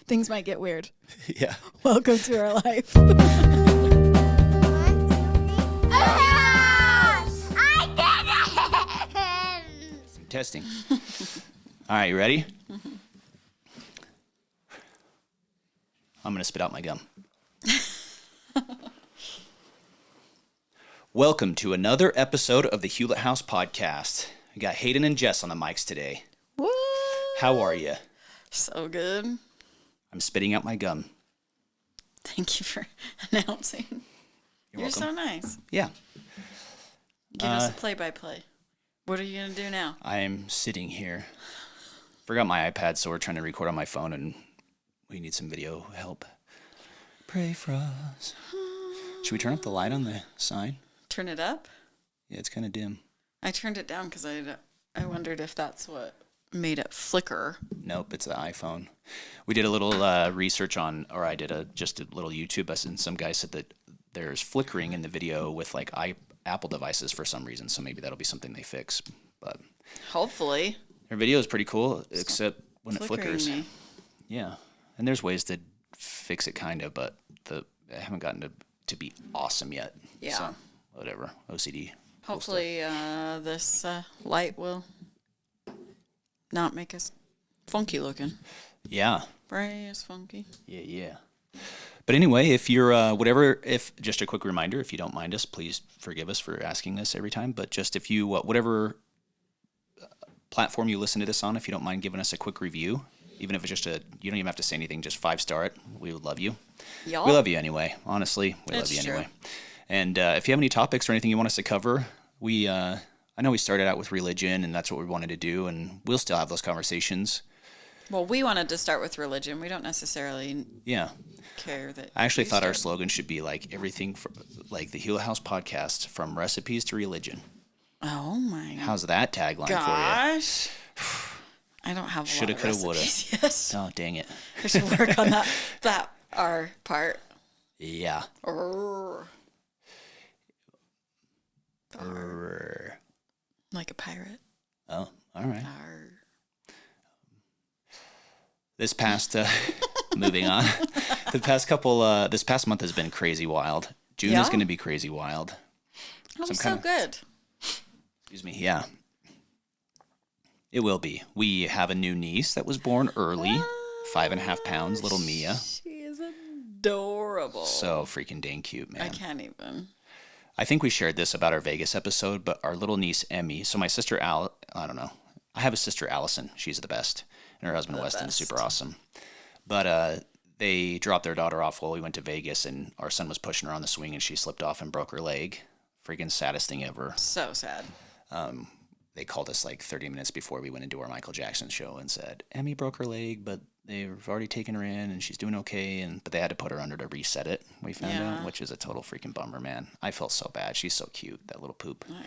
Things might get weird. Yeah. Welcome to our life. Some testing. All right, you ready? I'm going to spit out my gum. Welcome to another episode of the Hewlett House podcast. We got Hayden and Jess on the mics today. What? How are you? So good. I'm spitting out my gum. Thank you for announcing. You're You're welcome. so nice. Yeah. Give us a play-by-play. What are you going to do now? I'm sitting here. Forgot my iPad, so we're trying to record on my phone, and we need some video help. Pray for us. Should we turn up the light on the sign? Turn it up? Yeah, it's kind of dim. I turned it down because I wondered if that's what made it flicker. Nope, it's the iPhone. We did a little research on, or I did just a little YouTube lesson, and some guy said that there's flickering in the video with like Apple devices for some reason, so maybe that'll be something they fix. But hopefully. their video is pretty cool, except when it Flickering flickers. me. Yeah, and there's ways to fix it, kind of, but I haven't gotten to be awesome yet. Yeah. So, whatever. OCD. Hopefully this light will not make us funky looking. Yeah. Bray is funky. Yeah. But anyway, if you're just a quick reminder, if you don't mind us, please forgive us for asking this every time. But just if you, whatever platform you listen to this on, if you don't mind giving us a quick review, even if it's just you don't even have to say anything, just 5-star it. We would love you. Y'all? We love you anyway. Honestly, we love you It's true. anyway. And if you have any topics or anything you want us to cover, I know we started out with religion, and that's what we wanted to do, and we'll still have those conversations. Well, we wanted to start with religion. We don't necessarily care that. I actually you thought our start. slogan should be like everything, like the Hewlett House podcast, from recipes to religion. Oh my How's that tagline gosh. I don't have a Shoulda, lot of coulda, woulda. recipes. Yes. for you? Oh, dang it. I should work on that our part. Yeah. Arr. Arr. Like a pirate. Oh, all right. Arr. This past, moving on, this past month has been crazy wild. June is Yeah? going to be crazy wild. That was Some so kinda- good. Excuse me. Yeah. It will be. We have a new niece that was born early, 5.5 pounds, little Mia. She is adorable. So freaking dang cute, man. I can't even. I think we shared this about our Vegas episode, but our little niece, Emmy, so my sister, I don't know. I have a sister, Allison. She's the best. And her husband, Weston, is super awesome. But they dropped their daughter off while we went to Vegas, and our son was pushing her on the swing, and she slipped off and broke her leg. Freaking saddest thing ever. So sad. They called us like 30 minutes before we went into our Michael Jackson show and said, Emmy broke her leg, but they've already taken her in, and she's doing okay. But they had to put her under to reset it, we found out, which is a total freaking bummer, man. I felt so bad. She's so cute, that little poop. I know.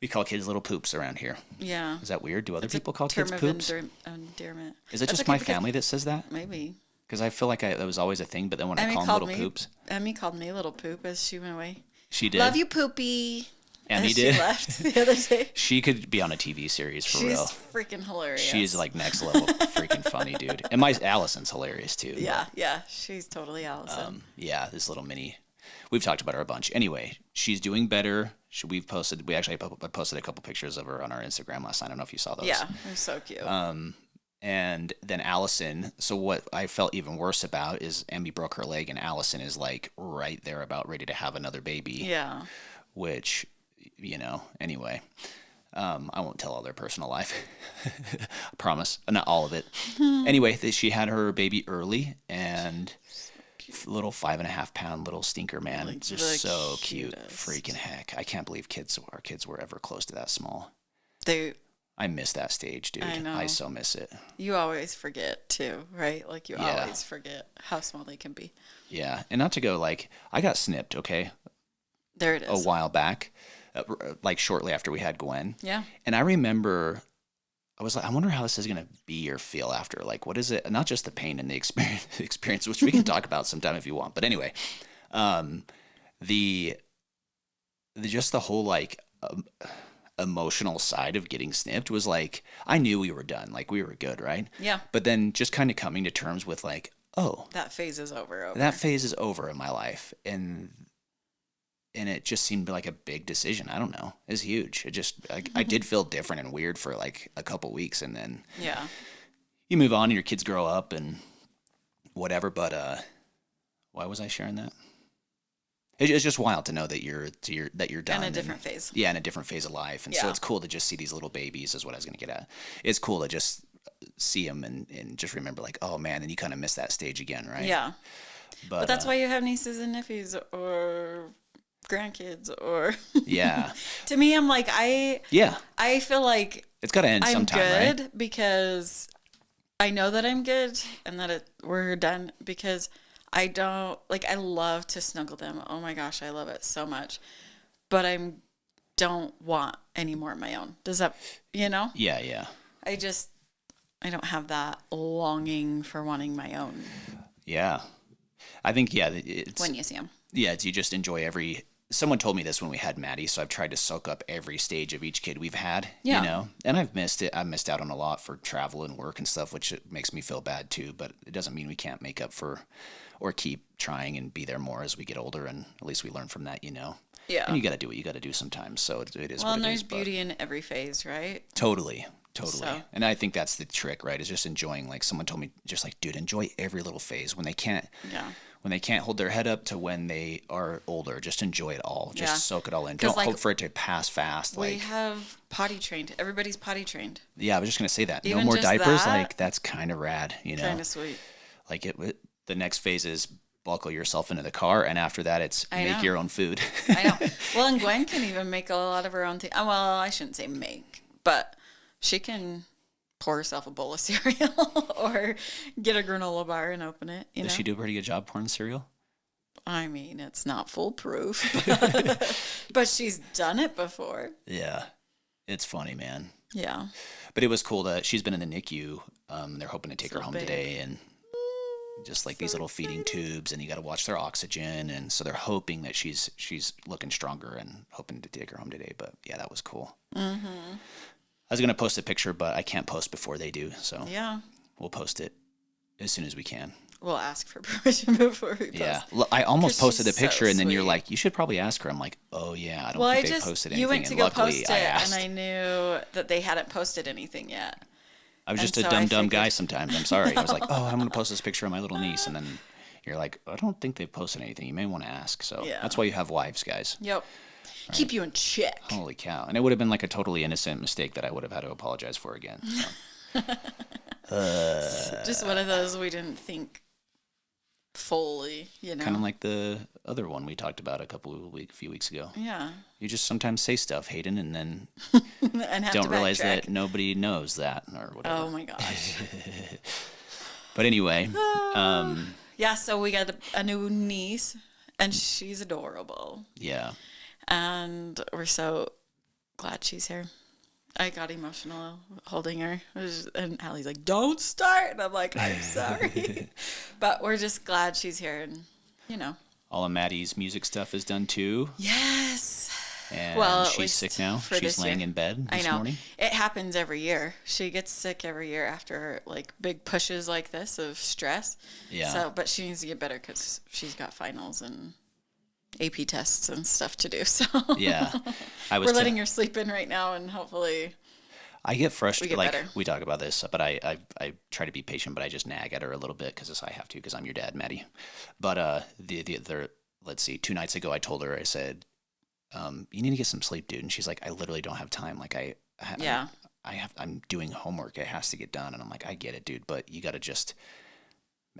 We call kids little poops around here. Yeah. Is that weird? Do other It's a people call term kids of poops? endearment. Is it That's just okay my because- family that says that? Maybe. Because I feel like that was always a thing, but then when I call them little poops. Emmy called me little poop as she went away. She did. Love you, Poopie. Emmy as did. She left the other day. She could be on a TV series for She's real. freaking hilarious. She's like next level freaking funny, dude. And my Allison's hilarious too. Yeah. She's totally Allison. Yeah, this little mini. We've talked about her a bunch. Anyway, she's doing better. We actually posted a couple pictures of her on our Instagram last night. I don't know if you saw those. Yeah, they're so cute. And then Allison. So what I felt even worse about is Emmy broke her leg, and Allison is like right there about ready to have another baby. Yeah. Which, anyway. I won't tell all their personal life. I promise. Not all of it. Anyway, she had her baby early, and little 5.5 pound little stinker, man. Like It's just the so cute. cutest. Freaking heck. I can't believe our kids were ever close to that small. I miss that stage, dude. I know. I so miss it. You always forget too, right? Like you Yeah. always forget how small they can be. Yeah. And not to go I got snipped, okay, There it is. a while back, like shortly after we had Gwen. Yeah. And I remember I was like, I wonder how this is going to be or feel after. Like, what is it? Not just the pain and the experience, which we can talk about sometime if you want. But anyway, just the whole, like, emotional side of getting snipped was like, I knew we were done. Like, we were good, right? Yeah. But then just kind of coming to terms with like, oh, that phase is over. That phase is over in my life. And it just seemed like a big decision. I don't know. It's huge. It just, I did feel different and weird for like a couple weeks. And then you move on and your kids grow up and whatever. But why was I sharing that? It's just wild to know that you're done. In a different phase. Yeah, in a different phase of life. And so it's cool to just see these little babies is what I was going to get at. It's cool to just see them and just remember like, oh man, and you kind of miss that stage again, right? Yeah. But that's why you have nieces and nephews or grandkids or yeah. To me, I'm like, I feel like it's got to end sometime, I'm good right? because I know that I'm good and that we're done because I don't, like, I love to snuggle them. Oh my gosh, I love it so much. But don't want any more of my own. Does that, Yeah, yeah. I don't have that longing for wanting my own. Yeah. I think, it's... When you see them. Yeah, you just enjoy someone told me this when we had Maddie, so I've tried to soak up every stage of each kid we've had, and I've missed it. I've missed out on a lot for travel and work and stuff, which it makes me feel bad too, but it doesn't mean we can't make up for or keep trying and be there more as we get older, and at least we learn from that, Yeah. And you got to do what you got to do sometimes, so it is what it is. Well, and there's beauty in every phase, right? Totally. So. And I think that's the trick, right? Is just enjoying, like someone told me, just like, dude, enjoy every little phase when they can't hold their head up to when they are older. Just enjoy it all. Just soak it all in. Don't hope for it to pass fast. We have potty trained. Everybody's potty trained. Yeah, I was just going to say that. Even no more diapers. That's kind of rad, Kind of sweet. Like the next phase is buckle yourself into the car, and after that it's make your own food. I know. Well, and Gwen can even make a lot of her own thing. Well, I shouldn't say make, but she can pour herself a bowl of cereal or get a granola bar and open it. Does she do a pretty good job pouring cereal? I mean, it's not foolproof, but she's done it before. Yeah. It's funny, man. Yeah. But it was cool that she's been in the NICU. They're hoping to take her home today, and just like these little feeding tubes, and you got to watch their oxygen, and so they're hoping that she's looking stronger and hoping to take her home today. But yeah, that was cool. Mm-hmm. I was gonna post a picture, but I can't post before they do, so we'll post it as soon as we can. We'll ask for permission before we post. Yeah, I almost posted the picture, and then you're like, you should probably ask her. I'm like, oh yeah, I don't think they posted anything. You went to go post it, and I knew that they hadn't posted anything yet. I was just a dumb guy sometimes. I'm sorry. I was like, oh, I'm going to post this picture of my little niece. And then you're like, I don't think they've posted anything. You may want to ask. So that's why you have wives, guys. Yep. Right. Keep you in check. Holy cow. And it would have been like a totally innocent mistake that I would have had to apologize for again. So. Just one of those we didn't think fully, Kind of like the other one we talked about a few weeks ago. Yeah. You just sometimes say stuff, Hayden, and then and don't realize that nobody knows that or whatever. Oh my gosh. But anyway. Yeah, so we got a new niece, and she's adorable. Yeah. And we're so glad she's here. I got emotional holding her. And Allie's like, don't start. And I'm like, I'm sorry. But we're just glad she's here. And, all of Maddie's music stuff is done too. Yes. And she's sick now. She's laying in bed this morning. It happens every year. She gets sick every year after big pushes like this of stress. Yeah. So, but she needs to get better because she's got finals and AP tests and stuff to do. So yeah, we're letting her sleep in right now, and hopefully I get frustrated. Better. We talk about this, but I try to be patient, but I just nag at her a little bit because I have to, because I'm your dad, Maddie. But let's see, 2 nights ago I told her, I said, you need to get some sleep, dude. And she's like, I literally don't have time. Like I'm doing homework. It has to get done. And I'm like, I get it, dude, but you got to just.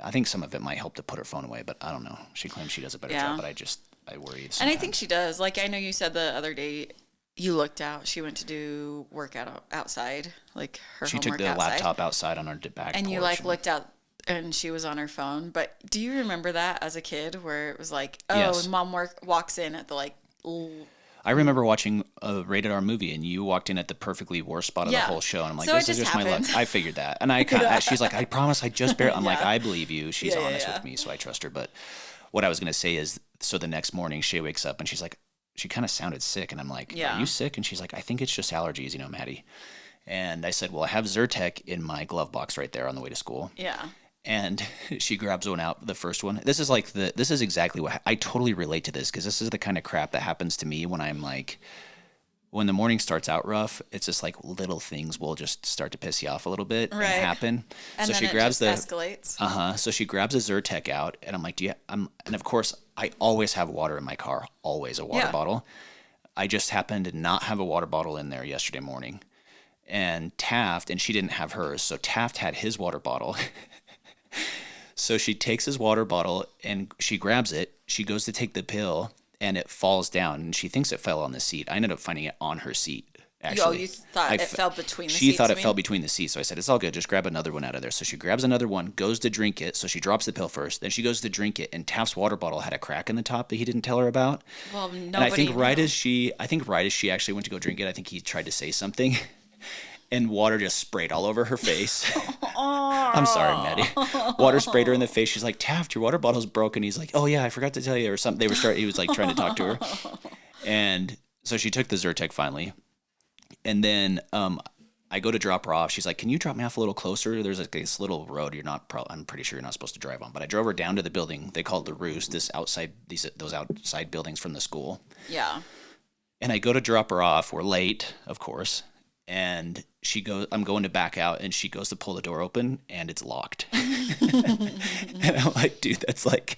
I think some of it might help to put her phone away, but I don't know. She claims she does a better job, but I worry. Sometimes. And I think she does. Like, I know you said the other day you looked out. She went to do workout outside, like her She homework took the outside. laptop outside on her back and porch. You looked out and she was on her phone. But do you remember that as a kid where it was like, oh, yes. and mom walks in at the I remember watching a rated R movie, and you walked in at the perfectly worst spot of the whole show, and I'm like, this is just my luck. I figured that, and she's like, I promise, I just barely. I'm like, I believe you. She's honest with me, so I trust her. But what I was gonna say is, so the next morning, Shay wakes up, and she's like, she kind of sounded sick. And I'm like, Yeah. are you sick? And she's like, I think it's just allergies, Maddie. And I said, well, I have Zyrtec in my glove box right there on the way to school. Yeah. And she grabs one out, the first one. This is exactly what I totally relate to this, because this is the kind of crap that happens to me when I'm like, when the morning starts out rough, it's just like little things will just start to piss you off a little bit and happen. And so then she grabs escalates. So she grabs a Zyrtec out, and I'm like, and of course I always have water in my car, always a water bottle. I just happened to not have a water bottle in there yesterday morning. And Taft, and she didn't have hers, so Taft had his water bottle. So she takes his water bottle and she grabs it. She goes to take the pill and it falls down, and she thinks it fell on the seat. I ended up finding it on her seat. Actually, oh, you thought it fell between the seats? She thought it fell between the seats. So I said, it's all good. Just grab another one out of there. So she grabs another one, goes to drink it. So she drops the pill first. Then she goes to drink it, and Taft's water bottle had a crack in the top that he didn't tell her about. Well, nobody and I think knew. right as she actually went to go drink it, I think he tried to say something. And water just sprayed all over her face. I'm sorry, Maddie. Water sprayed her in the face. She's like, Taft, your water bottle's broken. He's like, oh yeah, I forgot to tell you, or something. He was like trying to talk to her. And so she took the Zyrtec finally. And then I go to drop her off. She's like, can you drop me off a little closer? There's like this little road I'm pretty sure you're not supposed to drive on. But I drove her down to the building. They call it the Roost, those outside buildings from the school. Yeah. And I go to drop her off. We're late, of course. And I'm going to back out, and she goes to pull the door open, and it's locked. And I'm like, dude, that's like,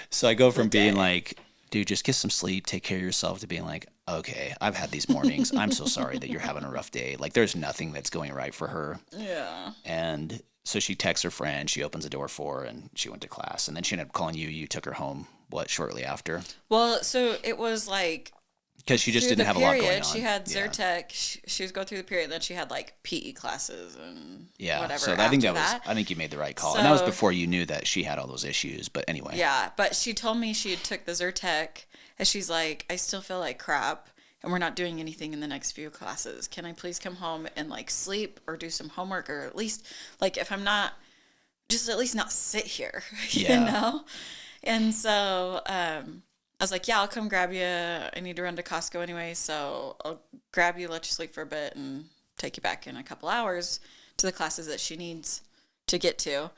so I go from being like, dude, just get some sleep, take care of yourself, to being like, okay, I've had these mornings. I'm so sorry that you're having a rough day. Like, there's nothing that's going right for her. Yeah. And so she texts her friend, she opens the door for her, and she went to class. And then she ended up calling you. You took her home, shortly after? Well, so it was like, because she just didn't have a lot going on. She had Zyrtec. She was going through the period. Then she had like PE classes and whatever. So I think I think you made the right call, and that was before you knew that she had all those issues. But anyway. Yeah, but she told me she took the Zyrtec, and she's like, I still feel like crap, and we're not doing anything in the next few classes. Can I please come home and like sleep or do some homework, or at least like if I'm not, just at least not sit here, you know? And so I was like, yeah, I'll come grab you. I need to run to Costco anyway, so I'll grab you, let you sleep for a bit, and take you back in a couple hours to the classes that she needs to get to.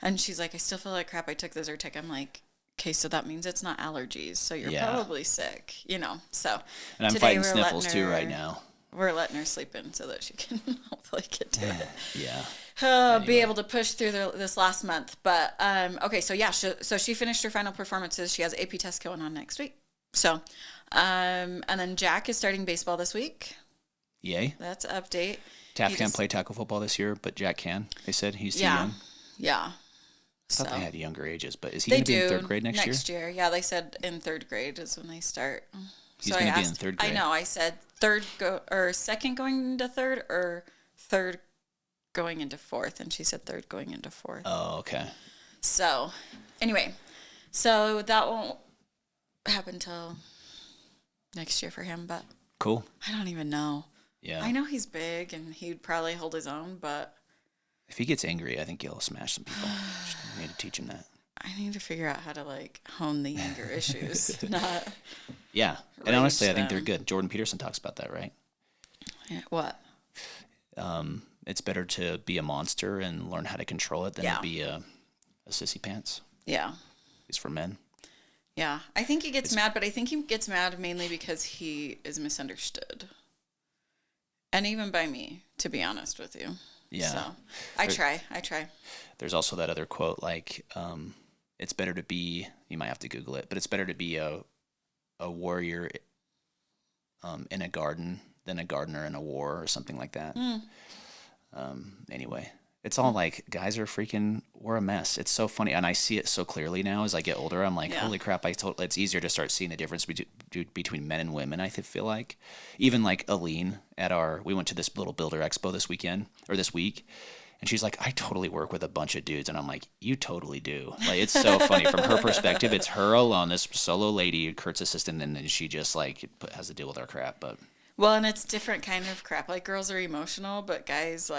And she's like, I still feel like crap. I took the Zyrtec. I'm like, okay, so that means it's not allergies, so you're probably sick, So and I'm fighting sniffles too right now. We're letting her sleep in so that she can hopefully get to it. Yeah. Anyway. Be able to push through this last month. But, okay, so yeah, so she finished her final performances. She has AP test going on next week. So, and then Jack is starting baseball this week. Yay. That's an update. Taft can't play tackle football this year, but Jack can. They said he's too young. Yeah. I thought they had younger ages, but is he going to be in third grade next year? Next year. Yeah, they said in third grade is when they start. He's going to be in third grade. I know. I said second going into third, or third going into fourth, and she said third going into fourth. Oh, okay. So, anyway, so that won't happen till next year for him, but cool. I don't even know. Yeah. I know he's big, and he'd probably hold his own, but if he gets angry, I think he'll smash some people. Just need to teach him that. I need to figure out how to hone the anger issues, not. Yeah, and honestly, I think they're good. Jordan Peterson talks about that, right? Yeah, what? It's better to be a monster and learn how to control it than to be a sissy pants. Yeah. It's for men. Yeah, I think he gets mad, but I think he gets mad mainly because he is misunderstood. And even by me, to be honest with you. Yeah. So I try. There's also that other quote, it's better to be, you might have to Google it, but it's better to be a warrior in a garden than a gardener in a war, or something like that. Anyway, it's all guys are we're a mess. It's so funny. And I see it so clearly now as I get older. I'm like, holy crap, it's easier to start seeing the difference between men and women, I feel like. Even Aline we went to this little builder expo this week. And she's like, I totally work with a bunch of dudes. And I'm like, you totally do. It's so funny. From her perspective, it's her alone, this solo lady, Kurt's assistant, and then she just has to deal with our crap. But well, and it's different kind of crap. Girls are emotional, but guys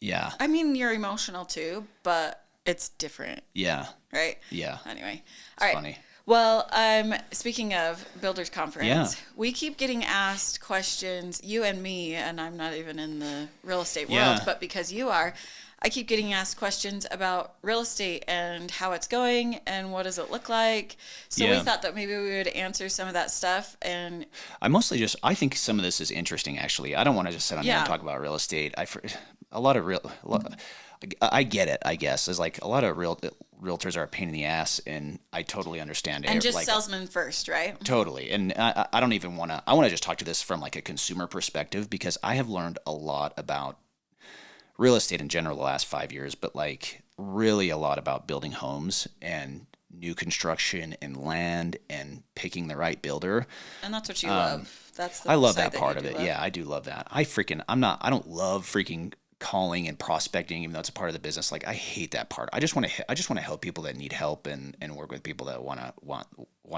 yeah. I mean, you're emotional too, but it's different. Yeah. Right? Yeah. Anyway. All right. Funny. Well, speaking of Builders Conference, Yeah. we keep getting asked questions, you and me, and I'm not even in the real estate world, Yeah. but because you are, I keep getting asked questions about real estate and how it's going and what does it look like. So we Yeah. thought that maybe we would answer some of that stuff. And I think some of this is interesting, actually. I don't want to just sit on here and Yeah. talk about real estate. I get it, I guess. It's like a lot of realtors are a pain in the ass, and I totally understand it. and just Like, salesmen first, right? totally. And I don't even want to, I want to just talk to this from like a consumer perspective, because I have learned a lot about real estate in general the last 5 years, but like really a lot about building homes and new construction and land and picking the right builder. And that's what you love. That's the I love side that part you of do it. love. Yeah, I do love that. I don't love freaking calling and prospecting, even though it's a part of the business. Like, I hate that part. I just want to help people that need help, and work with people that want to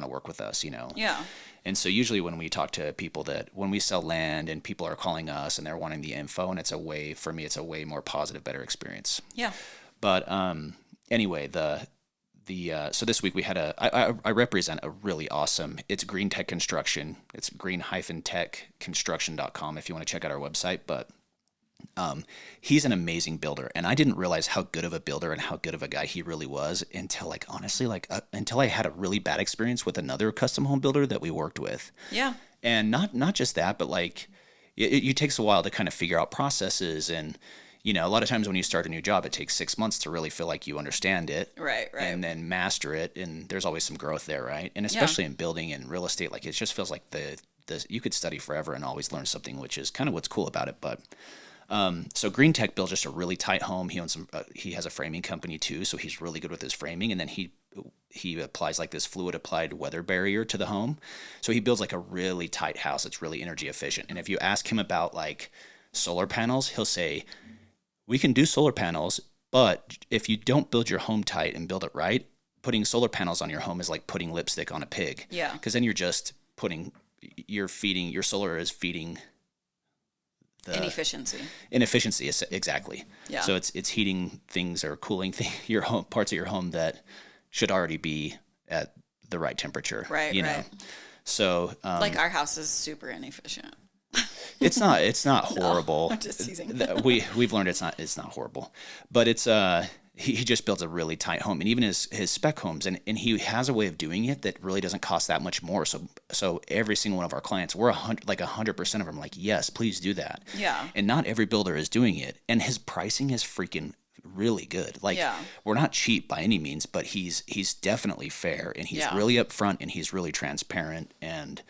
work with us, Yeah. And so usually when we talk to people, that when we sell land and people are calling us and they're wanting the info, and it's a way more positive, better experience. Yeah. But anyway, so this week we had I represent a really awesome, it's Green Tech Construction. It's green-techconstruction.com if you want to check out our website. But he's an amazing builder, and I didn't realize how good of a builder and how good of a guy he really was until, like, honestly, until I had a really bad experience with another custom home builder that we worked with. Yeah. And not just that, but like it takes a while to kind of figure out processes. And a lot of times when you start a new job, it takes 6 months to really feel like you understand it, Right. and then master it. And there's always some growth there, right? And especially in building and real estate, like, it just feels like the you could study forever and always learn something, which is kind of what's cool about it. But so Green Tech builds just a really tight home. He owns he has a framing company too, so he's really good with his framing. And then he applies like this fluid applied weather barrier to the home. So he builds like a really tight house that's really energy efficient. And if you ask him about like solar panels, he'll say, we can do solar panels, but if you don't build your home tight and build it right, putting solar panels on your home is like putting lipstick on a pig. Yeah. Because then your solar is feeding the inefficiency, exactly. Yeah. So it's heating things or cooling your home, parts of your home that should already be at the right temperature. Right. Right. So Like, our house is super inefficient. it's not horrible. I'm just teasing. We've learned it's not horrible, but it's he just builds a really tight home, and even his spec homes, and he has a way of doing it that really doesn't cost that much more. So every single one of our clients, we're 100% of them, like, yes, please do that. Yeah. And not every builder is doing it, and his pricing is freaking really good. Like, Yeah. we're not cheap by any means, but he's definitely fair, and he's really upfront, and he's really transparent. And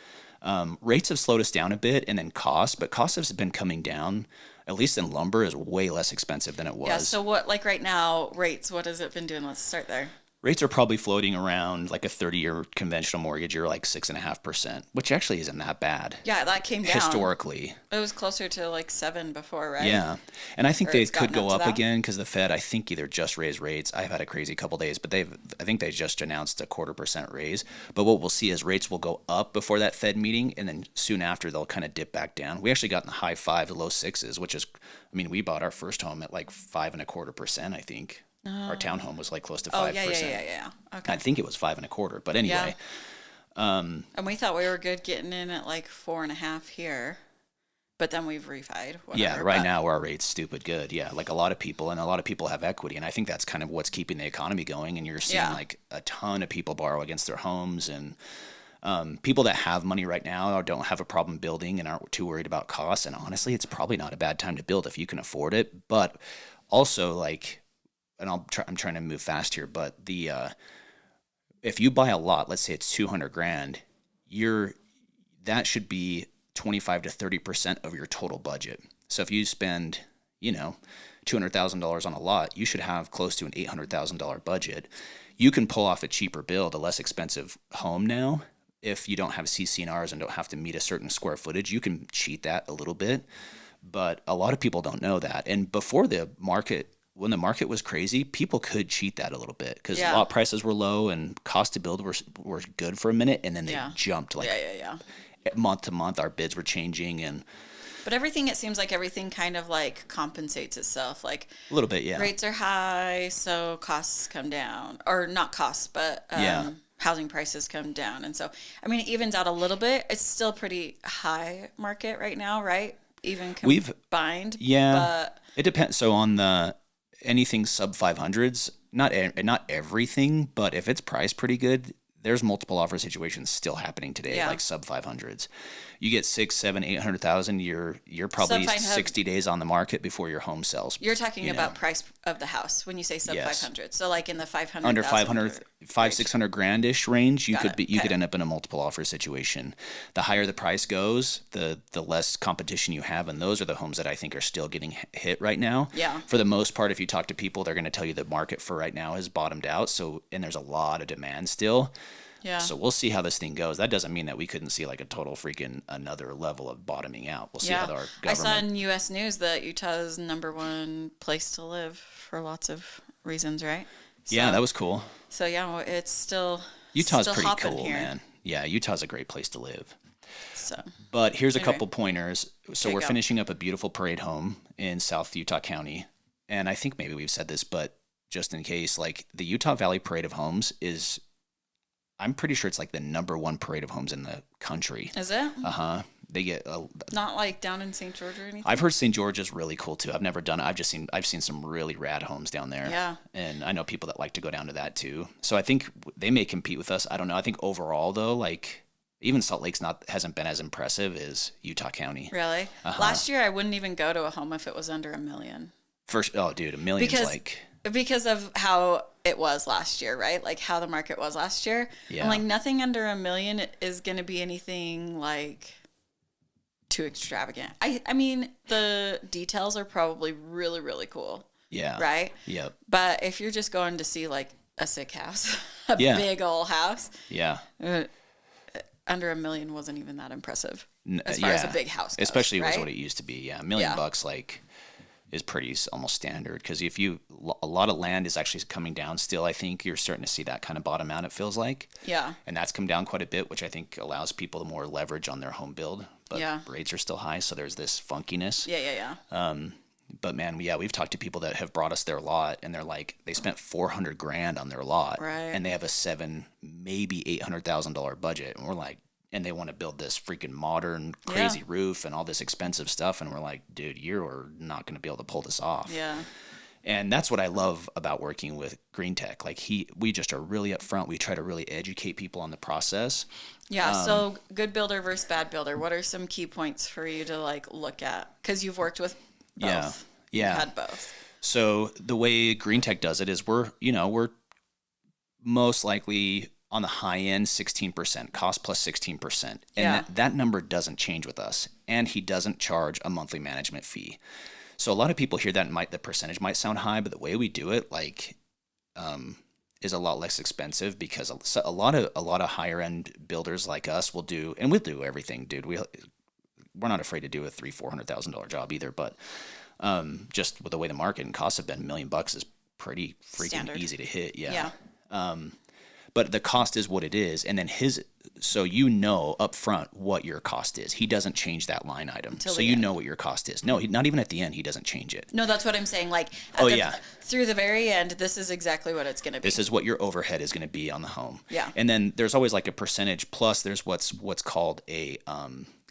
rates have slowed us down a bit, and then costs has been coming down. At least in lumber is way less expensive than it was. Yeah. So what, like right now, rates, what has it been doing? Let's start there. Rates are probably floating around like a 30-year conventional mortgage. You're like 6.5%, which actually isn't that bad. Yeah, that came down. Historically. It was closer to like 7 before, right? Yeah. And I think Or they it's could gotten go up to up that? again, because the Fed, I think, either just raised rates. I've had a crazy couple days, but I think they just announced a 0.25% raise. But what we'll see is rates will go up before that Fed meeting, and then soon after they'll kind of dip back down. We actually got in the high 5s, low 6s, which is, I mean, we bought our first home at like 5.25%, I think. Our townhome was like close to 5%. Oh, yeah. Okay. I think it was 5.25%, but anyway. And we thought we were good getting in at like 4.5 here, but then we've refied. Yeah, right now our rate's stupid good. Yeah, like a lot of people have equity, and I think that's kind of what's keeping the economy going. And you're seeing like a ton of people borrow against their homes, and people that have money right now don't have a problem building and aren't too worried about costs. And honestly, it's probably not a bad time to build if you can afford it. But also, like, and I'm trying to move fast here, but if you buy a lot, let's say it's $200,000, that should be 25 to 30% of your total budget. So if you spend, $200,000 on a lot, you should have close to an $800,000 budget. You can pull off a cheaper build, a less expensive home now. If you don't have CC&Rs and don't have to meet a certain square footage, you can cheat that a little bit. But a lot of people don't know that. And before when the market was crazy, people could cheat that a little bit, because lot prices were low and cost to build were good for a minute, and then they jumped month to month. Our bids were changing, But it seems like everything kind of like compensates itself. Like, a little bit, yeah. rates are high, so costs come down, or not costs, but housing prices come down. And so, I mean, it evens out a little bit. It's still pretty high market right now, right? Even combined. But it depends. So on the anything sub 500s, not everything, but if it's priced pretty good, there's multiple offer situations still happening today, like sub 500s. You get 6, 7, 800,000. You're probably 60 days on the market before your home sells. You're talking about price of the house when you say sub 500. So like in the 500 under 500, 600 grandish range, you could end up in a multiple offer situation. The higher the price goes, the less competition you have, and those are the homes that I think are still getting hit right now. Yeah. For the most part, if you talk to people, they're going to tell you the market for right now has bottomed out. And there's a lot of demand still. Yeah. So we'll see how this thing goes. That doesn't mean that we couldn't see like a total freaking another level of bottoming out. We'll see how our government... I saw in U.S. News that Utah's #1 place to live for lots of reasons, right? So, yeah, that was cool. So yeah, it's still Utah's still pretty cool, here. man. Yeah, Utah's a great place to live. So, but here's a couple pointers. So we're finishing up a beautiful parade home in South Utah County, and I think maybe we've said this, but just in case, like the Utah Valley Parade of Homes is... I'm pretty sure it's like the #1 parade of homes in the country. Is it? Uh-huh. They get not like down in St. George or anything. I've heard St. George is really cool too. I've never done it. I've seen some really rad homes down there. Yeah. And I know people that like to go down to that too. So I think they may compete with us. I don't know. I think overall though, like even Salt Lake's hasn't been as impressive as Utah County. Really? Uh-huh. Last year I wouldn't even go to a home if it was under $1 million. $1 million because of how it was last year, right? Like how the market was last year. Yeah. And like nothing under $1 million is going to be anything like too extravagant. I mean, the details are probably really, really cool. Yeah. Right? Yep. But if you're just going to see like a sick house, a big old house. Yeah. Under $1 million wasn't even that impressive as far as a big house goes, especially right? was what it used to be. Yeah. $1 million like is pretty almost standard because a lot of land is actually coming down still. I think you're starting to see that kind of bottom out, it feels like. Yeah. And that's come down quite a bit, which I think allows people more leverage on their home build. But rates are still high, so there's this funkiness. Yeah. But man, we've talked to people that have brought us their lot, and they're like, they spent $400,000 on their lot, right? And they have a $700,000, maybe $800,000 budget, and we're like, and they want to build this freaking modern, crazy roof and all this expensive stuff, and we're like, dude, you're not going to be able to pull this off. Yeah. And that's what I love about working with Green Tech. Like we just are really upfront. We try to really educate people on the process. Yeah. So good builder versus bad builder. What are some key points for you to like look at? Because you've worked with both. Yeah. You've had both. So the way Green Tech does it is we're most likely on the high end, 16%, cost plus 16%. And that number doesn't change with us. And he doesn't charge a monthly management fee. So a lot of people hear that and the percentage might sound high, but the way we do it, is a lot less expensive because a lot of higher end builders like us will do, and we'll do everything, dude. We're not afraid to do a $300,000-$400,000 job either, but just with the way the market and costs have been, $1 million is pretty freaking standard. Easy to hit. Yeah. But the cost is what it is, and then so up front what your cost is. He doesn't change that line item, so you know what your cost is. No, not even at the end, he doesn't change it. No, that's what I'm saying. Like, through the very end, this is exactly what it's going to be. This is what your overhead is going to be on the home. Yeah. And then there's always like a percentage, plus there's what's called a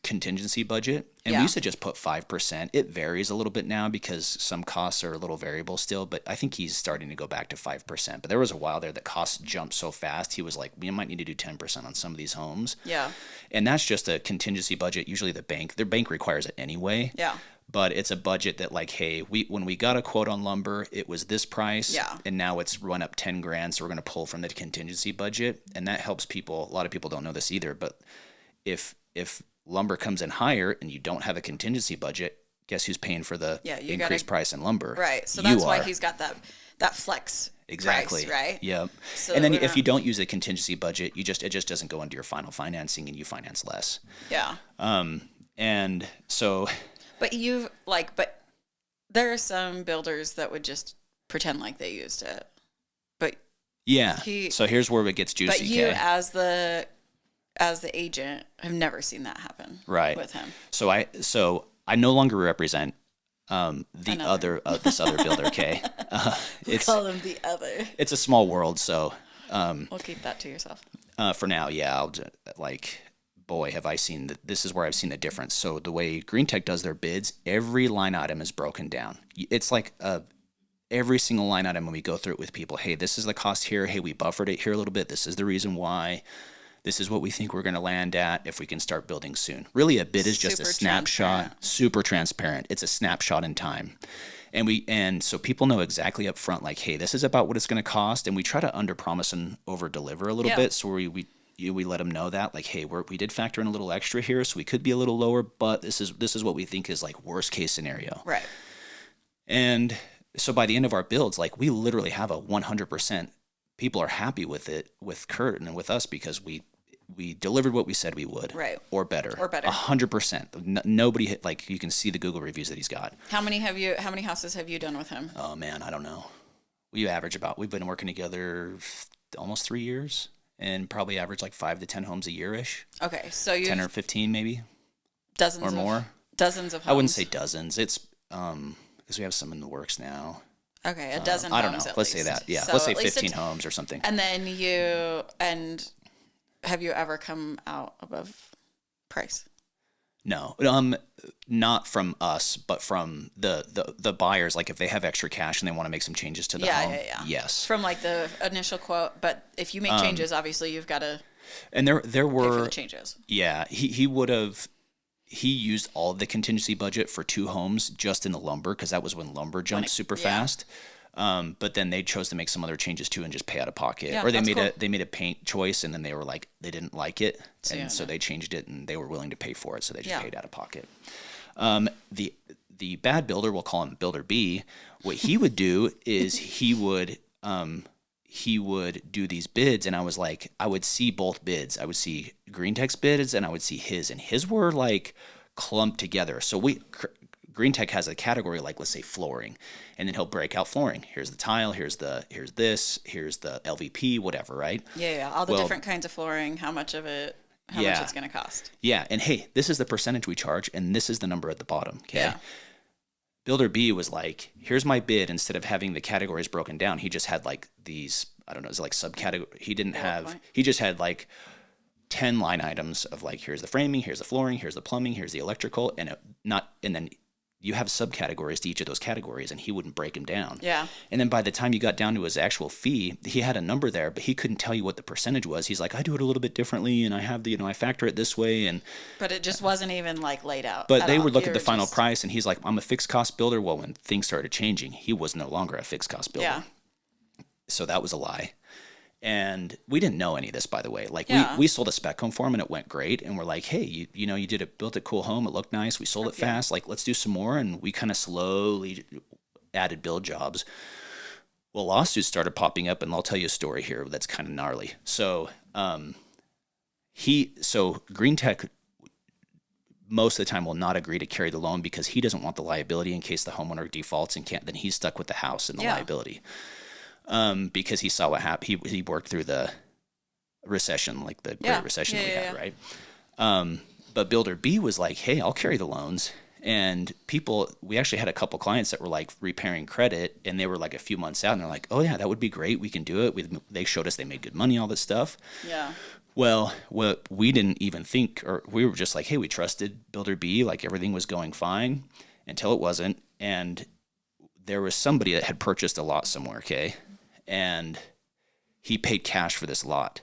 contingency budget. And we used to just put 5%. It varies a little bit now because some costs are a little variable still, but I think he's starting to go back to 5%. But there was a while there that costs jumped so fast, he was like, we might need to do 10% on some of these homes. Yeah. And that's just a contingency budget. Usually their bank requires it anyway. Yeah. But it's a budget that like, hey, when we got a quote on lumber, it was this price, and now it's run up $10,000, so we're going to pull from the contingency budget, and that helps people. A lot of people don't know this either, but if lumber comes in higher and you don't have a contingency budget, guess who's paying for the increased price in lumber? Right. So that's why he's got that flex exactly price, right? Yep. So and then if you don't use a contingency budget, it just doesn't go into your final financing and you finance less. Yeah. And so. But there are some builders that would just pretend like they used it. But so here's where it gets juicy. But you as the agent, have never seen that happen with him. So I no longer represent this other builder, okay? We call him the other. It's a small world, so we'll keep that to yourself. For now, yeah. Like, boy, have I seen that. This is where I've seen the difference. So the way Green Tech does their bids, every line item is broken down. It's like every single line item when we go through it with people. Hey, this is the cost here. Hey, we buffered it here a little bit. This is the reason why. This is what we think we're going to land at if we can start building soon. Really, a bid is just a snapshot, super transparent. It's a snapshot in time. And so people know exactly up front, like, hey, this is about what it's going to cost. And we try to underpromise and overdeliver a little bit. So we let them know that, like, hey, we did factor in a little extra here, so we could be a little lower, but this is what we think is like worst case scenario. Right. And so by the end of our builds, like, we literally have a 100%. People are happy with it, with Kurt and with us, because we delivered what we said we would. Right. Or better. 100%. Nobody hit, like, you can see the Google reviews that he's got. How many houses have you done with him? Oh man, I don't know. We've been working together almost 3 years, and probably average like 5 to 10 homes a year-ish. Okay. So you 10 or 15 maybe. Dozens or more. Dozens of homes. I wouldn't say dozens. It's because we have some in the works now. Okay, a dozen I homes. don't know. At Let's least. say that. Yeah. So let's say 15 homes or something. And then have you ever come out above price? No, not from us, but from the buyers. Like, if they have extra cash and they want to make some changes to the home, yeah. Yes. From like the initial quote, but if you make changes, obviously you've got to. And there were pay for the changes. Yeah, he would have. He used all of the contingency budget for 2 homes just in the lumber, because that was when lumber jumped super fast. But then they chose to make some other changes too and just pay out of pocket. Yeah, or they made made a paint choice, and then they were like, they didn't like it, so they changed it, and they were willing to pay for it, so they just paid out of pocket. The bad builder, we'll call him Builder B. What he would do is he would do these bids, and I would see both bids. I would see Green Tech's bids, and I would see his, and his were like clumped together. So Green Tech has a category like, let's say, flooring, and then he'll break out flooring. Here's the tile, here's the LVP, whatever, right? Yeah. All the different kinds of flooring, how much it's going to cost. Yeah, and hey, this is the percentage we charge, and this is the number at the bottom, okay? Yeah. Builder B was like, here's my bid. Instead of having the categories broken down, he just had like these, I don't know, it's like subcategory. He just had like 10 line items of like, here's the framing, here's the flooring, here's the plumbing, here's the electrical, and then you have subcategories to each of those categories, and he wouldn't break them down. Yeah. And then by the time you got down to his actual fee, he had a number there, but he couldn't tell you what the percentage was. He's like, I do it a little bit differently, and I have I factor it this way. But it just wasn't even like laid out. But they would look at the final price, and he's like, I'm a fixed cost builder. Well, when things started changing, he was no longer a fixed cost builder. Yeah. So that was a lie. And we didn't know any of this, by the way. Like, we sold a spec home for him, and it went great. And we're like, hey, you built a cool home. It looked nice. We sold it fast. Like, let's do some more. And we kind of slowly added build jobs. Well, lawsuits started popping up, and I'll tell you a story here that's kind of gnarly. So, Green Tech most of the time will not agree to carry the loan because he doesn't want the liability in case the homeowner defaults and can't. Then he's stuck with the house and the liability. Because he saw what happened. He worked through the recession, like the Great Recession that we had, right? But Builder B was like, hey, I'll carry the loans. And we actually had a couple clients that were like repairing credit, and they were like a few months out, and they're like, oh yeah, that would be great. We can do it. They showed us they made good money, all this stuff. Yeah. Well, what we didn't even think, or we were just like, hey, we trusted Builder B, like everything was going fine until it wasn't. And there was somebody that had purchased a lot somewhere, okay? And he paid cash for this lot.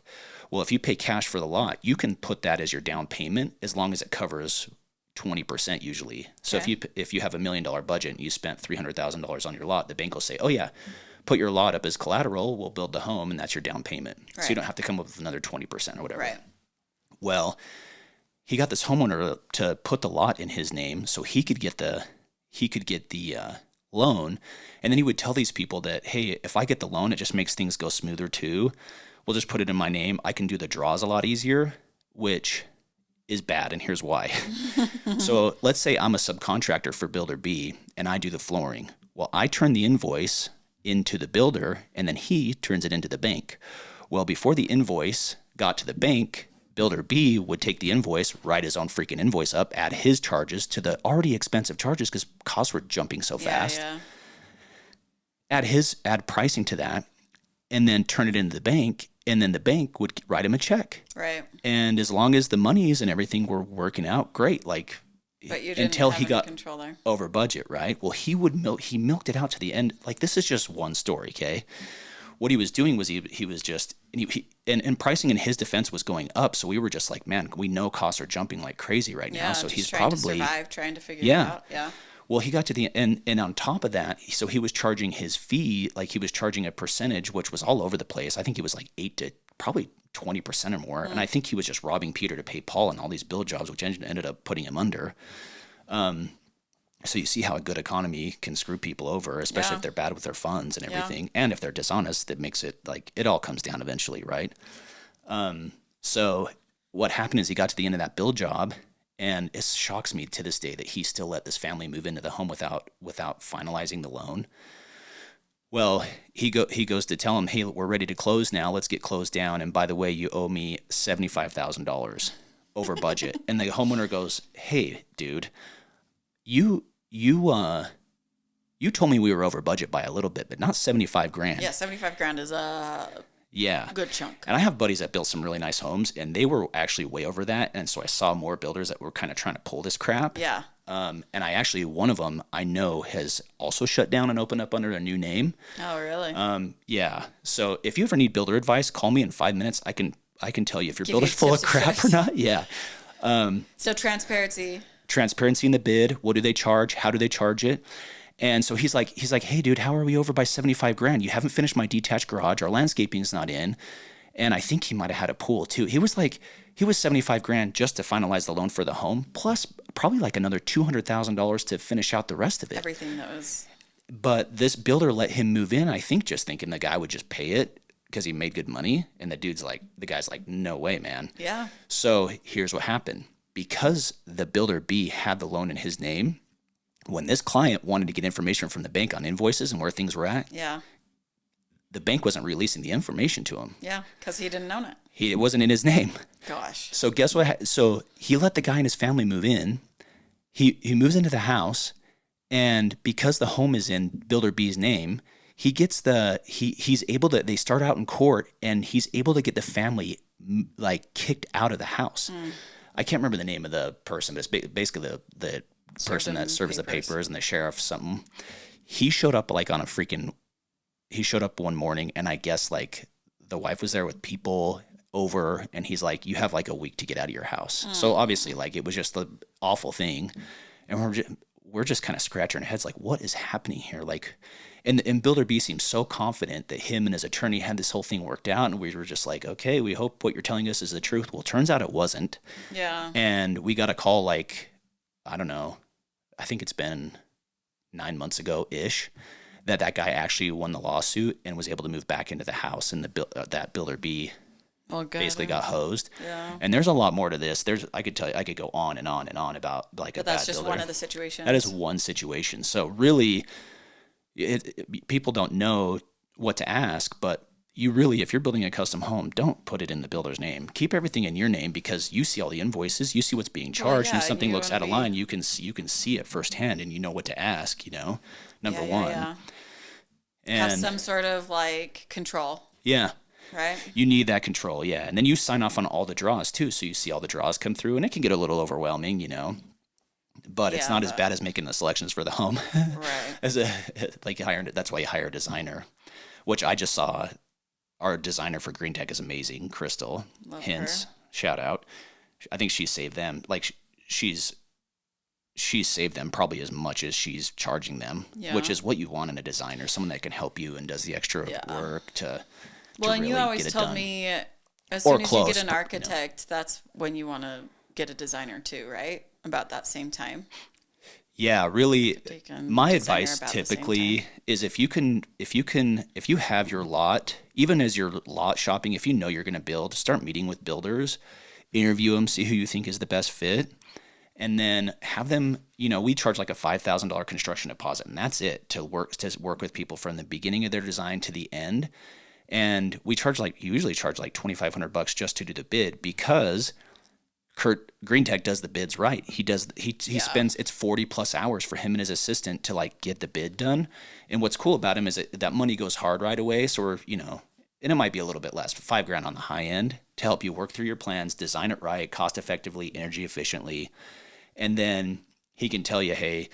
Well, if you pay cash for the lot, you can put that as your down payment as long as it covers 20% usually. So if you have $1 million budget and you spent $300,000 on your lot, the bank will say, oh yeah, put your lot up as collateral, we'll build the home, and that's your down payment. Right. So you don't have to come up with another 20% or whatever. Right. Well, he got this homeowner to put the lot in his name so he could get the loan. And then he would tell these people that, hey, if I get the loan, it just makes things go smoother too. We'll just put it in my name. I can do the draws a lot easier, which is bad, and here's why. So let's say I'm a subcontractor for Builder B, and I do the flooring. Well, I turn the invoice into the builder, and then he turns it into the bank. Well, before the invoice got to the bank, Builder B would take the invoice, write his own freaking invoice up, add his charges to the already expensive charges because costs were jumping so fast. Add pricing to that, and then turn it into the bank. and then the bank would write him a check. Right. And as long as the monies and everything were working out great, like But you didn't until have he any got control there. over budget, right? Well, he milked it out to the end. Like, this is just one story, okay? What he was doing was he was just and pricing in his defense was going up, so we were just like, man, we know costs are jumping like crazy right now, so he's trying probably to survive, trying to figure it out. Yeah. Well, he got to the end, and on top of that, so he was charging his fee, like he was charging a percentage, which was all over the place. I think he was like 8 to probably 20% or more, and I think he was just robbing Peter to pay Paul and all these bill jobs, which ended up putting him under. So you see how a good economy can screw people over, especially if they're bad with their funds and everything, and if they're dishonest. That makes it like it all comes down eventually, right? So what happened is he got to the end of that bill job. And it shocks me to this day that he still let this family move into the home without finalizing the loan. Well, he goes to tell him, hey, we're ready to close now. Let's get closed down. And by the way, you owe me $75,000 over budget. And the homeowner goes, hey, dude, you told me we were over budget by a little bit, but not 75 grand. Yeah, 75 grand is a good chunk. And I have buddies that built some really nice homes, and they were actually way over that. And so I saw more builders that were kind of trying to pull this crap. Yeah. And I actually, one of them I know has also shut down and opened up under a new name. Oh, really? Yeah. So if you ever need builder advice, call me in 5 minutes. I can tell you if your builder's full of crap or not. Yeah. So transparency in the bid. What do they charge? How do they charge it? And so he's like, hey, dude, how are we over by 75 grand? You haven't finished my detached garage. Our landscaping's not in. And I think he might have had a pool too. He was 75 grand just to finalize the loan for the home, plus probably like another $200,000 to finish out the rest of it. Everything that was. But this builder let him move in, I think, just thinking the guy would just pay it because he made good money. And the guy's like, no way, man. Yeah. So here's what happened. Because the builder B had the loan in his name, when this client wanted to get information from the bank on invoices and where things were at, the bank wasn't releasing the information to him. Yeah, because he didn't own it. It wasn't in his name. Gosh. So guess what? So he let the guy and his family move in. He moves into the house, and because the home is in Builder B's name, he gets he's able to. They start out in court, and he's able to get the family like kicked out of the house. I can't remember the name of the person, but it's basically the person that serves the papers and the sheriff something. He showed up he showed up one morning, and I guess like the wife was there with people over, and he's like, you have like a week to get out of your house. So obviously like it was just the awful thing. And we're just kind of scratching our heads like, what is happening here? Like, and Builder B seems so confident that him and his attorney had this whole thing worked out. And we were just like, okay, we hope what you're telling us is the truth. Well, it turns out it wasn't. Yeah. And we got a call like, I don't know, I think it's been 9 months ago-ish, that guy actually won the lawsuit and was able to move back into the house, and that Builder B basically got hosed. Yeah. And there's a lot more to this. I could go on and on and on about like a bad builder. That's just one of the situations. That is one situation. So really, people don't know what to ask, but you really, if you're building a custom home, don't put it in the builder's name. Keep everything in your name, because you see all the invoices, you see what's being charged, and if something looks out of line, you can see it firsthand, and you know what to ask. Number one. Yeah. And have some sort of like control. Yeah. Right. You need that control. Yeah. And then you sign off on all the draws too. So you see all the draws come through, and it can get a little overwhelming, but it's not as bad as making the selections for the home. Right. That's why you hire a designer, which I just saw. Our designer for Green Tech is amazing. Crystal. Love Hints. her. Shout out. I think she saved them. Like she's saved them probably as much as she's charging them, which is what you want in a designer, someone that can help you and does the extra work to Well, and really you always told me as soon as you get an architect, that's when you want to get a designer too, right? About that same time. Yeah, really. My advice typically is if you have your lot, even as you're lot shopping, if you know you're going to build, start meeting with builders, interview them, see who you think is the best fit. And then have them, we charge like a $5,000 construction deposit, and that's it to work with people from the beginning of their design to the end. And we usually charge like $2,500 just to do the bid, because Kurt Green Tech does the bids right. He spends, it's 40 plus hours for him and his assistant to like get the bid done. And what's cool about him is that money goes hard right away. So we're, and it might be a little bit less, but $5,000 on the high end to help you work through your plans, design it right, cost effectively, energy efficiently. And then he can tell you, hey,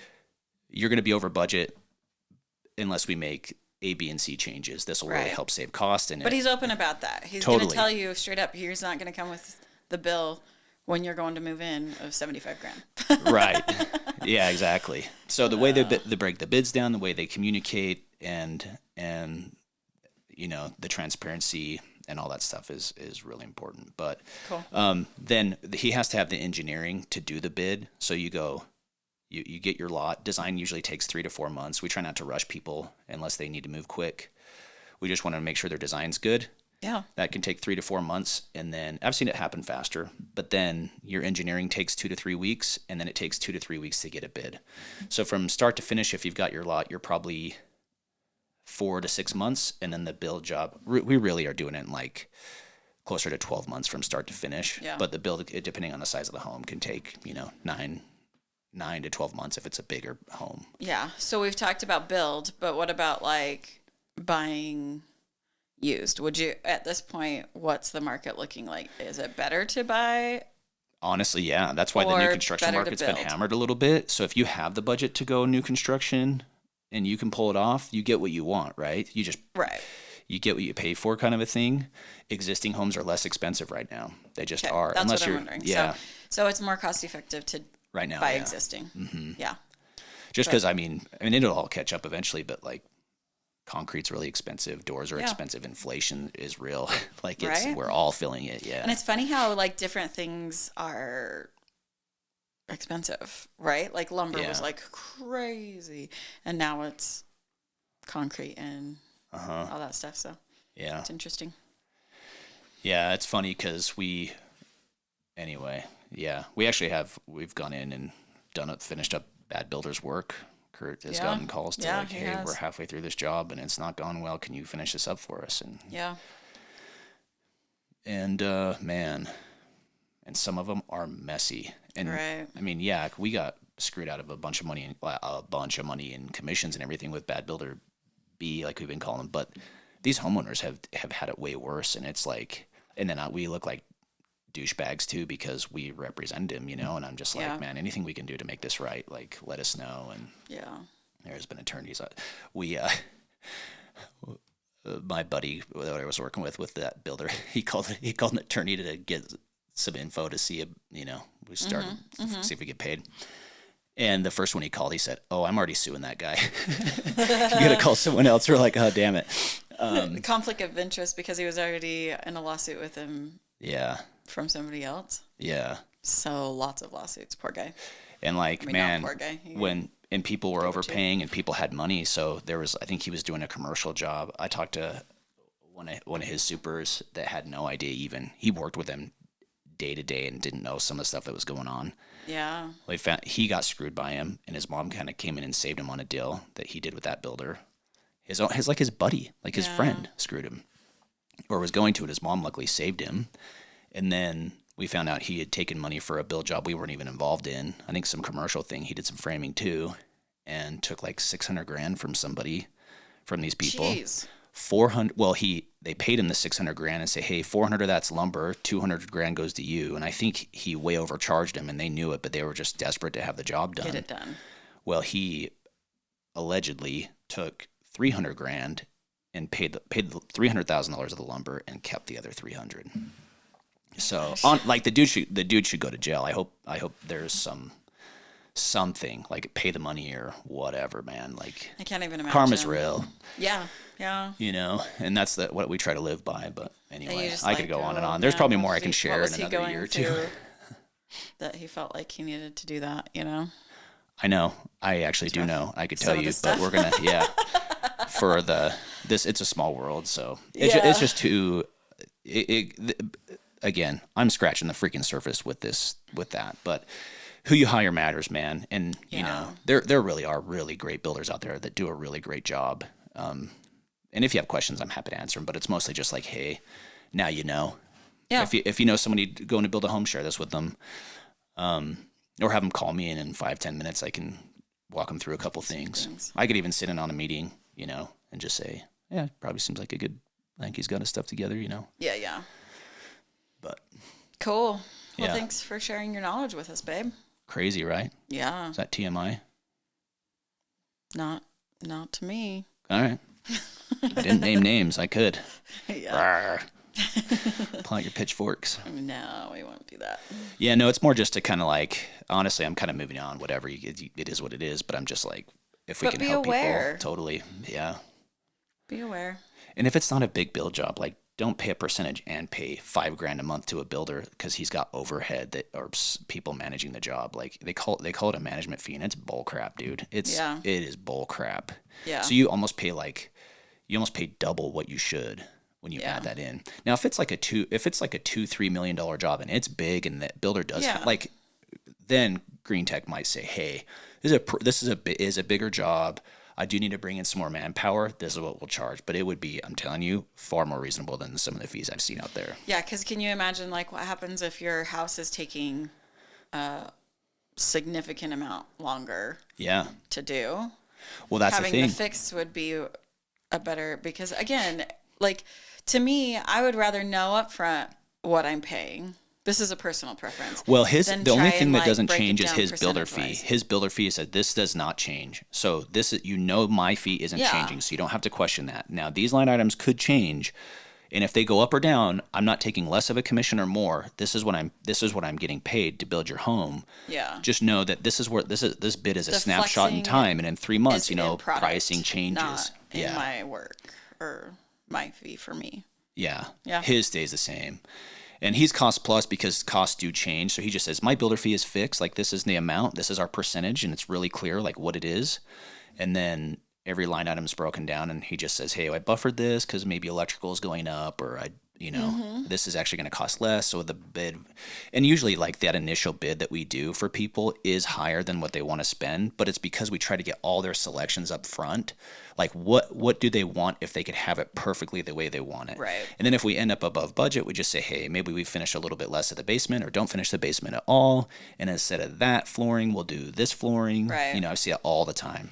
you're going to be over budget unless we make A, B, and C changes. This will really help save cost. But he's open about that. He's going to tell you straight up, he's not going to come with the bill when you're going to move in of $75,000. Right. Yeah, exactly. So the way they break the bids down, the way they communicate, and the transparency and all that stuff is really important. But cool. Then he has to have the engineering to do the bid. So you get your lot. Design usually takes 3 to 4 months. We try not to rush people unless they need to move quick. We just want to make sure their design's good. Yeah. That can take 3 to 4 months. And then I've seen it happen faster, but then your engineering takes 2 to 3 weeks, and then it takes 2 to 3 weeks to get a bid. So from start to finish, if you've got your lot, you're probably 4 to 6 months. And then the build job, we really are doing it in like closer to 12 months from start to finish. Yeah. But the build, depending on the size of the home, can take, 9 to 12 months if it's a bigger home. Yeah. So we've talked about build, but what about like buying used? Would you, at this point, what's the market looking like? Is it better to buy? Honestly, yeah. That's why the new construction market's been hammered a little bit. So if you have the budget to go new construction and you can pull it off, you get what you want, right? You just you get what you pay for, kind of a thing. Existing homes are less expensive right now. They just are. That's what I'm wondering. Yeah. So it's more cost effective to right now buy existing. Mm-hmm. Yeah. Just because I mean it'll all catch up eventually, but like concrete's really expensive. Doors are expensive. Inflation is real. Like we're all feeling it. Yeah. And it's funny how like different things are expensive, right? Like lumber was like crazy, and now it's concrete and all that stuff. So yeah, it's interesting. Yeah, it's funny because we we've gone in and finished up bad builders work. Kurt has gotten calls to hey, we're halfway through this job and it's not gone well. Can you finish this up for us? And man, and some of them are messy. And I mean, we got screwed out of a bunch of money in commissions and everything with bad builder B, like we've been calling them. But these homeowners have had it way worse, and it's like, and then we look like douchebags too because we represent him, and I'm just like, man, anything we can do to make this right, like let us know. And there's been attorneys. My buddy that I was working with that builder, he called an attorney to get some info to see we started see if we get paid. And the first one he called, he said, "Oh, I'm already suing that guy. You got to call someone else." We're like, "Oh, damn it." Conflict of interest because he was already in a lawsuit with him. Yeah. From somebody else. Yeah. So lots of lawsuits. Poor guy. And like, man, poor guy. when people were overpaying and people had money, so I think he was doing a commercial job. I talked to one of his supers that had no idea even. He worked with them day to day and didn't know some of the stuff that was going on. Yeah. Well, he got screwed by him, and his mom kind of came in and saved him on a deal that he did with that builder. His buddy, like his friend, screwed him, or was going to. And his mom luckily saved him. And then we found out he had taken money for a build job we weren't even involved in. I think some commercial thing. He did some framing too, and took like $600,000 from these people. Jeez. 400. Well, they paid him the $600,000 and say, hey, 400 of that's lumber, 200,000 goes to you. And I think he way overcharged him, and they knew it, but they were just desperate to have the job done. Get it done. Well, he allegedly took 300,000 and paid the $300,000 of the lumber and kept the other 300. So the dude should go to jail. I hope there's something like pay the money or whatever, man. Like I can't even imagine. Karma's real. Yeah. And that's what we try to live by. But anyway, I could go on and on. Man, There's probably more I can share in another year or two. That he felt like he needed to do that, I know. I actually do know. I could tell you, but we're gonna for it's a small world, so it's just too. Again, I'm scratching the freaking surface with that, but who you hire matters, man. And there really are really great builders out there that do a really great job. And if you have questions, I'm happy to answer them. But it's mostly just like, hey, now you know. Yeah. If you know somebody going to build a home, share this with them, or have them call me, and in 5-10 minutes I can walk them through a couple things. I could even sit in on a meeting, and just say, yeah, it probably seems like a good I think he's got his stuff together, you know. Yeah, yeah. But cool. Well, yeah. thanks for sharing your knowledge with us, babe. Crazy, right? Yeah. Is that TMI? Not to me. All right. I didn't name names. I could. Yeah. Pull out your pitchforks. No, we won't do that. Yeah, no, it's more just to kind of like, honestly, I'm kind of moving on. Whatever, it is what it is. But I'm just like, if we can help people, totally, yeah. Be aware. And if it's not a big build job, like don't pay a percentage and pay $5,000 a month to a builder because he's got overhead that or people managing the job. Like they call it a management fee, and it's bull crap, dude. It is bull crap. Yeah. So you almost pay double what you should when you add that in. Now, if it's like a $2-3 million job and it's big and that builder does like, then Green Tech might say, hey, this is a bigger job. I do need to bring in some more manpower. This is what we'll charge. But it would be, I'm telling you, far more reasonable than some of the fees I've seen out there. Yeah, because can you imagine like what happens if your house is taking a significant amount longer to do? Well, that's having the thing. The fix would be a better, because again, like to me, I would rather know up front what I'm paying. This is a personal preference. Well, the only thing that doesn't change is his builder fee. His builder fee said this does not change. So this is, my fee isn't changing, so you don't have to question that. Now, these line items could change, and if they go up or down, I'm not taking less of a commission or more. This is what I'm getting paid to build your home. Yeah. Just know that this bid is a snapshot in time, and in 3 months, pricing changes. Not in my work or my fee for me. Yeah. His stays the same. And he's cost plus because costs do change. So he just says, my builder fee is fixed. Like, this is the amount. This is our percentage. And it's really clear, like, what it is. And then every line item is broken down. And he just says, hey, I buffered this because maybe electrical is going up, or this is actually going to cost less. So the bid, and usually like that initial bid that we do for people is higher than what they want to spend. But it's because we try to get all their selections up front. Like, what do they want if they could have it perfectly the way they want it? Right. And then if we end up above budget, we just say, hey, maybe we finish a little bit less of the basement, or don't finish the basement at all. And instead of that flooring, we'll do this flooring. Right. I see it all the time.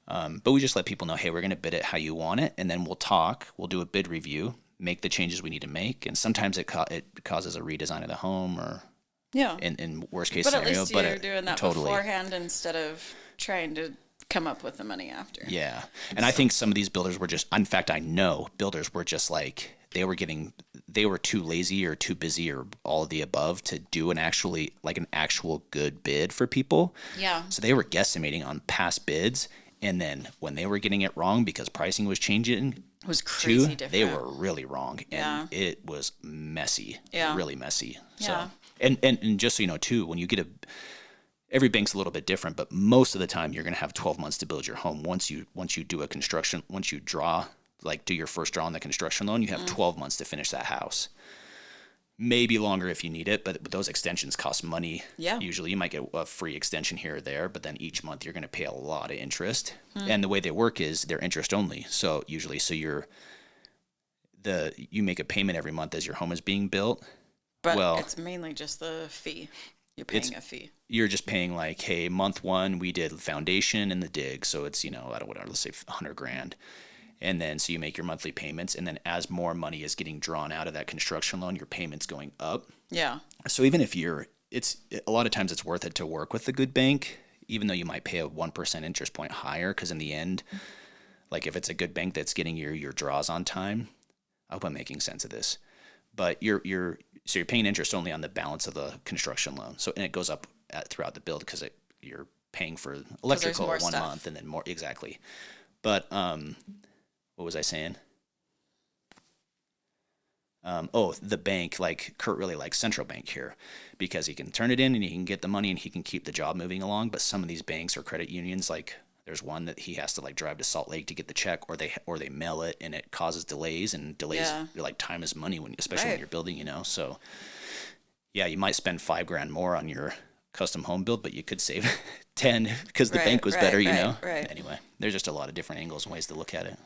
But we just let people know, hey, we're going to bid it how you want it. And then we'll talk. We'll do a bid review, make the changes we need to make. And sometimes it causes a redesign of the home, or in worst case scenario. But at least you're doing that beforehand instead of trying to come up with the money after. Yeah. And I think some of these builders were in fact, I know builders were just like, they were too lazy or too busy or all of the above to do an actual good bid for people. Yeah. So they were guesstimating on past bids. And then when they were getting it wrong because pricing was changing, it was crazy different. They were really wrong. And it was messy. Yeah. Really messy. Yeah. So, and just so you know too, when you get every bank's a little bit different, but most of the time you're going to have 12 months to build your home. Once you do a construction, once you do your first draw on the construction loan, you have 12 months to finish that house. Maybe longer if you need it, but those extensions cost money. Yeah. Usually you might get a free extension here or there, but then each month you're going to pay a lot of interest. And the way they work is they're interest only. So usually, you make a payment every month as your home is being built. But it's mainly just the fee. You're paying a fee. You're just paying like, hey, month 1 we did foundation and the dig, so it's let's say $100,000, and then so you make your monthly payments, and then as more money is getting drawn out of that construction loan, your payments going up. Yeah. So even if it's a lot of times it's worth it to work with a good bank, even though you might pay a 1% interest point higher, because in the end, like if it's a good bank that's getting your draws on time, I hope I'm making sense of this, but you're paying interest only on the balance of the construction loan. So, and it goes up throughout the build because you're paying for electrical 1 month and then more. Exactly. But what was I saying? The bank, like Kurt really likes Central Bank here because he can turn it in and he can get the money and he can keep the job moving along. But some of these banks or credit unions, like there's one that he has to like drive to Salt Lake to get the check, or they mail it, and it causes delays, and delays like time is money especially when you're building, So yeah, you might spend $5,000 more on your custom home build, but you could save 10 because the bank was better, Right. Anyway, there's just a lot of different angles and ways to look at it.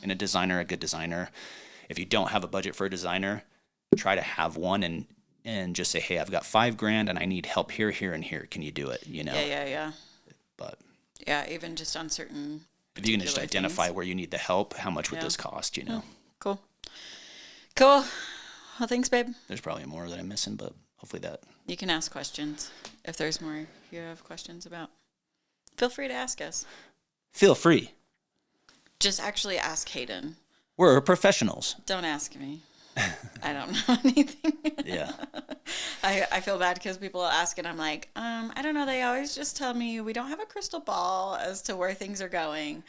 And a good designer, if you don't have a budget for a designer, try to have one and just say, hey, I've got $5,000 and I need help here, here, and here. Can you do it? Yeah. But yeah, even just on certain. If you can just identify where you need the help, how much would this cost? Cool. Cool. Well, thanks, babe. There's probably more that I'm missing, but hopefully that. You can ask questions if there's more you have questions about. Feel free to ask us. Feel free. Just actually ask Hayden. We're professionals. Don't ask me. I don't know anything. Yeah. I feel bad because people ask and I'm like, I don't know. They always just tell me we don't have a crystal ball as to where things are going.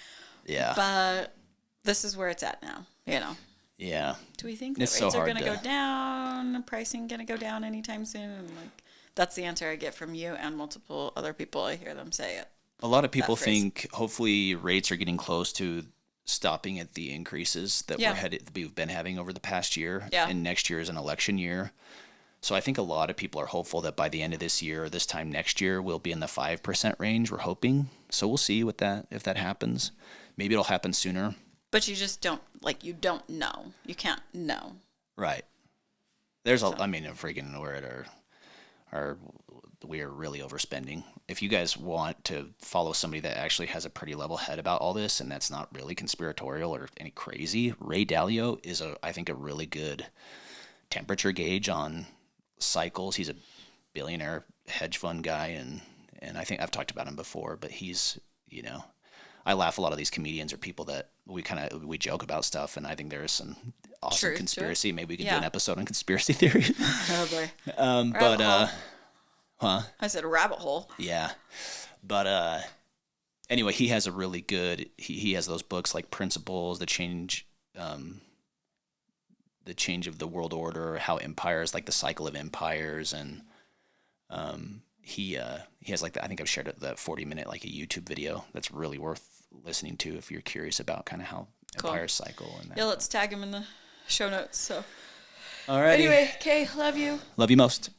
Yeah. But this is where it's at now, you know. Yeah. Do we think that It's rates so are hard going to to go down? Pricing going to go down anytime soon? And like, that's the answer I get from you and multiple other people. I hear them say it. A lot of people think hopefully rates are getting close to stopping at the increases that we've been having over the past year. Yeah. And next year is an election year. So I think a lot of people are hopeful that by the end of this year or this time next year, we'll be in the 5% range. We're hoping. So we'll see if that happens. Maybe it'll happen sooner. But you just don't, like, you don't know. You can't know. Right. There's I mean, freaking we're at we are really overspending. If you guys want to follow somebody that actually has a pretty level head about all this and that's not really conspiratorial or any crazy, Ray Dalio is I think a really good temperature gauge on cycles. He's a billionaire hedge fund guy and I think I've talked about him before, but he's, you know, I laugh a lot of these comedians are people that we joke about stuff, and I think there is some awesome Truth conspiracy. Maybe we can do an episode on conspiracy theories. Oh boy. I said rabbit hole. Yeah. But anyway, he has a really good he has those books like Principles, the change of the world order, how empires, like the cycle of empires, and he has like I think I've shared that 40-minute like a YouTube video that's really worth listening to if you're curious about kind of how empires cycle and that. Yeah, let's tag him in the show notes. So all right. Anyway, Kay, love you. Love you most.